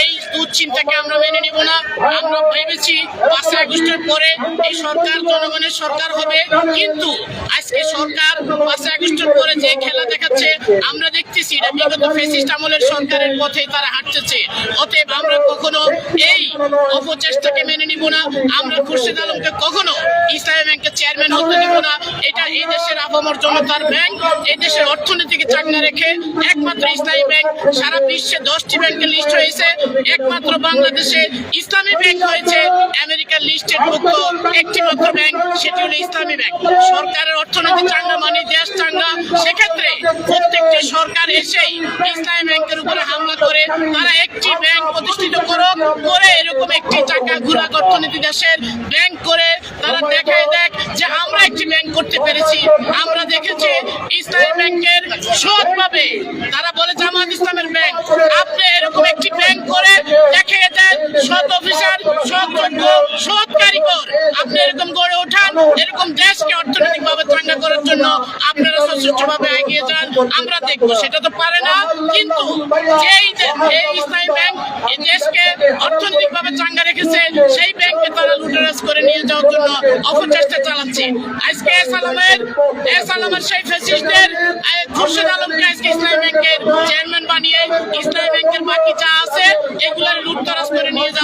এই দুশ্চিন্তাকে আমরা মেনে নিব না। আমরা ভেবেছি 5 আগস্টের পরে এই সরকার জনগণের সরকার হবে, কিন্তু আজকে সরকার 5 আগস্টের পরে যে খেলা দেখাচ্ছে আমরা দেখতেছি এটা বিগত ফ্যাসিস্ট আমলের সরকারের পথে তারা হাঁটতেছে। অতএব আমরা কখনো এই অপচেষ্টাকে মেনে নিব না। আমরা খুরশিদ আলমকে কখনো ইসলামী ব্যাংকের চেয়ারম্যান হতে দিব না। এটা এই দেশের আপামর জনতার ব্যাংক, এই দেশের অর্থনীতিকে চাঙ্গা রেখে একমাত্র ইসলামী ব্যাংক সারা বিশ্বে 10টি ব্যাংকের লিস্ট হয়েছে, একমাত্র বাংলাদেশে ইসলামী ব্যাংক হয়েছে আমেরিকার লিস্টের পক্ষ একটি মাত্র ব্যাংক, সেটি হলো ইসলামী ব্যাংক। সরকারের অর্থনীতি চাঙ্গা মানে দেশ চাঙ্গা। সেক্ষেত্রে প্রত্যেকটি সরকার এসেই ইসলামী ব্যাংকের উপরে হামলা করে তারা একটি ব্যাংক প্রতিষ্ঠিত করে এরকম একটি চাকা ঘোরা অর্থনীতি দেশের ব্যাংক করে তারা দেখায় দেখ যে আমরা একটি ব্যাংক করতে পেরেছি। আমরা দেখেছি ইসলামী ব্যাংকের সৎভাবে তারা বলে জামাত ইসলামের ব্যাংক, আপনি এরকম একটি ব্যাংক করে দেখিয়ে দেন সৎ অফিসার, সৎ যোগ্য, সৎ কারিগর আপনি এরকম গড়ে ওঠান। এরকম দেশকে অর্থনৈতিকভাবে চাঙ্গা করার জন্য আপনারা সচেষ্টভাবে এগিয়ে যান, আমরা দেখবো। সেটা তো পারে না, কিন্তু এই ইসলামী ব্যাংক এই দেশকে অর্থনৈতিকভাবে চাঙ্গা রেখেছে, সেই ব্যাংকে তারা লুটেরাজ করে নিয়ে যাওয়ার জন্য অপচেষ্টা চালাচ্ছে। আজকে এস আলমের সেই ফ্যাসিস্টদের খুরশিদ আলমকে আজকে ইসলামী ব্যাংকের চেয়ারম্যান বানিয়ে ইসলামী ব্যাংকের বাকি যা আছে এগুলো লুটতরাজ করে নিয়ে যাওয়া